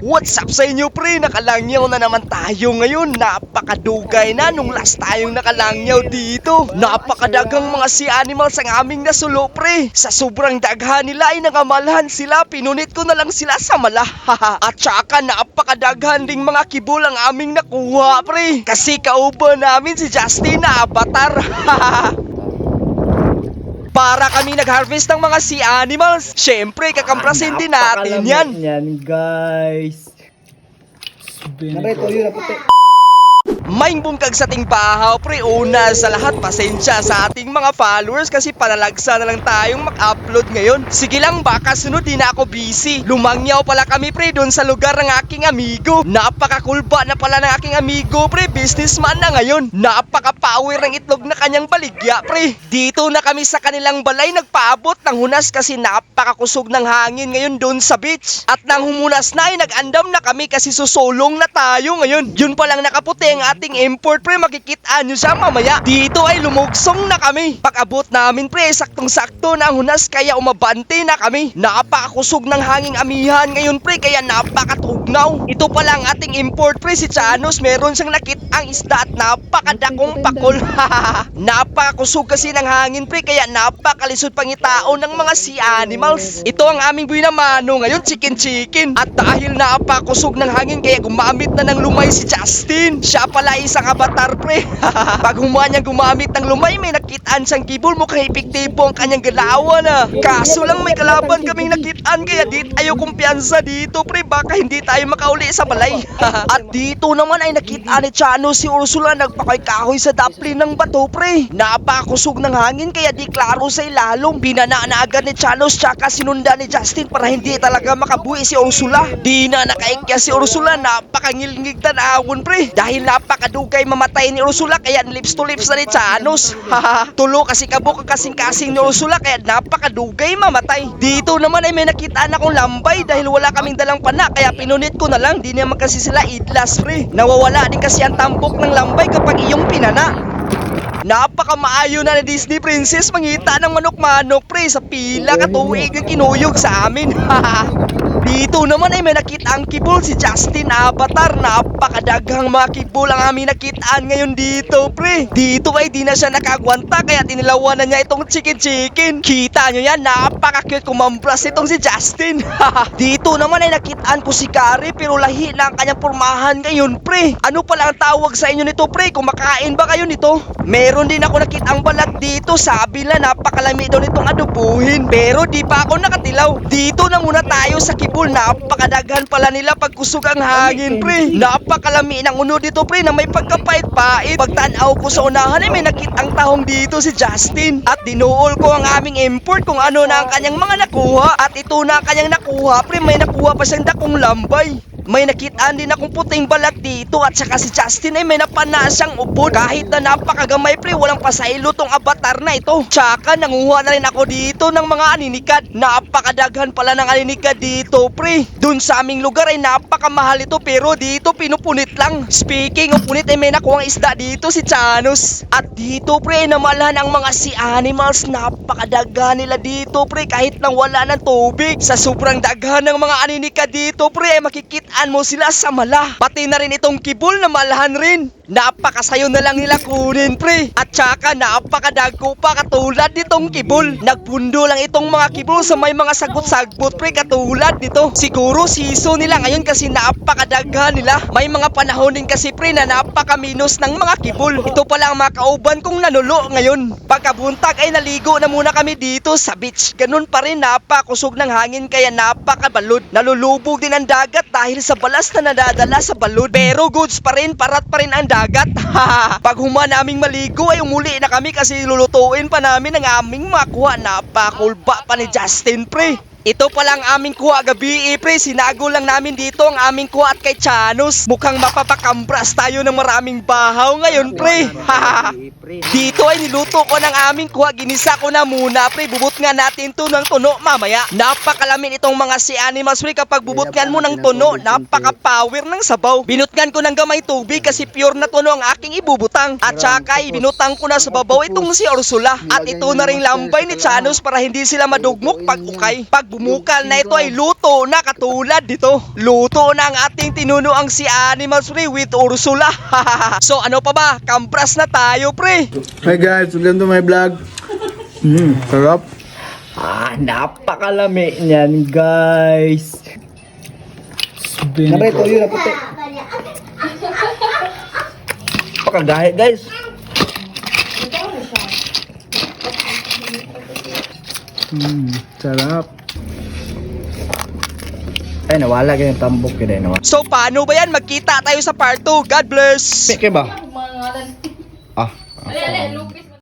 What's up sa inyo pre? Nakalangyaw na naman tayo ngayon. Napakadugay na nung last tayong nakalangyaw dito. Napakadagang mga sea animals ang aming nasulo pre. Sa sobrang daghan nila ay nangamalhan sila. Pinunit ko na lang sila sa mala. At saka napakadaghan ding mga kibol ang aming nakuha pre. Kasi kauban namin si Justin na avatar. Para kami nag-harvest ng mga sea animals. Syempre, kakamprasin din natin yan. Yan guys. Narito yun na puti. Maing bungkag sa ating bahaw pre. Una sa lahat, pasensya sa ating mga followers kasi panalagsa na lang tayong mag-upload ngayon. Sige lang, baka sunod di na ako busy. Lumangyaw pala kami pre doon sa lugar ng aking amigo. Napakakulba na pala ng aking amigo pre. Businessman na ngayon. Napaka-power ng itlog na kanyang baligya pre. Dito na kami sa kanilang balay nagpaabot ng hunas kasi napakakusog ng hangin ngayon doon sa beach. At nang humunas na ay nag-andam na kami kasi susulong na tayo ngayon. Yun palang nakaputi ang ating import pre, makikitaan nyo siya mamaya. Dito ay lumugsong na kami. Pag-abot namin pre, saktong-sakto na ang hunas kaya umabante na kami. Napakakusog ng hanging amihan ngayon pre, kaya napakatugnaw. Ito pala ang ating import pre, si Chanos. Meron siyang nakitang isda at napakadakong pakol. Napakakusog kasi ng hangin pre, kaya napakalisod pangitao ng mga sea animals. Ito ang aming buhay na mano ngayon, chicken. At dahil napakakusog ng hangin kaya gumamit na ng lumay si Justin. Siya pala isang avatar pre. Pag niyang gumamit ng lumay, may nakitaan siyang kibol. Mukhang epektibo ang kanyang galawan na. Kaso lang may kalaban kaming nakitaan kaya dit ayaw kumpiyansa dito pre. Baka hindi tayo makauli sa balay. At dito naman ay nakitaan ni Chano si Ursula nagpakoy-kahoy sa daplin ng bato pre. Napakusog ng hangin kaya di klaro sa ilalong. Binana na agad ni Chano tsaka sinunda ni Justin para hindi talaga makabuhi si Ursula. Di na nakaikya si Ursula, napakangilngig tanawon pre. Dahil napakadugay mamatay ni Ursula kaya lips to lips na ni Chanos. Tulo kasi kabuk kasing-kasing ni Ursula kaya napakadugay mamatay. Dito naman ay may nakitaan akong lambay dahil wala kaming dalang pana kaya pinunit ko na lang. Di naman kasi sila idlas pre. Nawawala din kasi ang tambok ng lambay kapag iyong pinana. Napakamaayo na ni Disney Princess mangita ng manok-manok pre sa pila katuig ng kinuyog sa amin. Dito naman ay may nakita ang kibol si Justin Avatar. Napakadaghang mga kibol ang aming nakitaan ngayon dito pre. Dito ay di na siya nakagwanta kaya tinilawan na niya itong chicken. Kita nyo yan, napaka-cute kumambras itong si Justin. Dito naman ay nakitaan ko si Kari pero lahi na ang kanyang pormahan ngayon pre. Ano pala ang tawag sa inyo nito pre? Kumakain ba kayo nito? Meron din ako nakitang balat dito. Sabi na napakalami daw nitong adobuhin. Pero di pa ako nakatilaw. Dito na muna tayo sa kibol. Napakadaghan pala nila pag kusog ang hangin pre. Napakalami ng uno dito pre na may pagkapait-pait. Pagtanaw ko sa unahan ay may nakitang tahong dito si Justin. At dinuol ko ang aming import kung ano na ang kanyang mga nakuha. At ito na ang kanyang nakuha pre. May nakuha pa siyang dakong lambay. May nakitaan din akong puting balat dito at saka si Justin ay may napana siyang upod. Kahit na napakagamay pre, walang pasaylo tong avatar na ito. Tsaka nanguha na rin ako dito ng mga aninikad. Napakadaghan pala ng aninikad dito pre. Dun sa aming lugar ay napakamahal ito pero dito pinupunit lang. Speaking of punit ay may nakuhang isda dito si Chanos. At dito pre namalhan ang mga sea animals. Napakadaghan nila dito pre kahit nang wala ng tubig. Sa sobrang daghan ng mga aninikad dito pre ay makikita mo sila sa mala. Pati na rin itong kibol na malahan rin. Napakasayo na lang nila kunin pre. At saka napakadago pa katulad nitong kibol. Nagpundo lang itong mga kibol sa may mga sagot-sagbot pre katulad nito. Siguro season nila ngayon kasi napakadaghan nila. May mga panahon din kasi pre na napakaminos ng mga kibol. Ito pala ang mga kauban kong nanulo ngayon. Pagkabuntag ay naligo na muna kami dito sa beach. Ganun pa rin napakusog ng hangin kaya napakabalod. Nalulubog din ang dagat dahil sa balas na nadadala sa balod. Pero goods pa rin, parat pa rin ang dagat. Pag huma naming maligo ay umuli na kami kasi lulutuin pa namin ang aming makuha. Napakulba pa ni Justin pre. Ito pala ang aming kuha gabi pre. Sinago lang namin dito ang aming kuha at kay Chanos. Mukhang mapapakambras tayo ng maraming bahaw ngayon pre. Dito ay niluto ko ng aming kuha. Ginisa ko na muna, pre. Bubot nga natin to ng tuno mamaya. Napakalamin itong mga sea animals, pre. Kapag bubutgan mo ng tuno, napaka-power ng sabaw. Binutgan ko ng gamay tubig kasi pure na tuno ang aking ibubutang. At saka binutang ko na sa babaw itong si Ursula. At ito na ring lambay ni Chanos para hindi sila madugmok pag ukay. Pag bumukal na ito ay luto na katulad dito. Luto na ang ating tinunuang si Animals, pre, with Ursula. So ano pa ba? Kampras na tayo, pre. Hi guys, welcome to my vlog. Sarap. Napakalami niyan, guys. Naray, toyo na puti. Pakagahe, guys. Sarap. Ay, nawala ka yung tambok ka din. So paano ba yan? Magkita tayo sa part 2. God bless. Peke ba? Ah. Ale,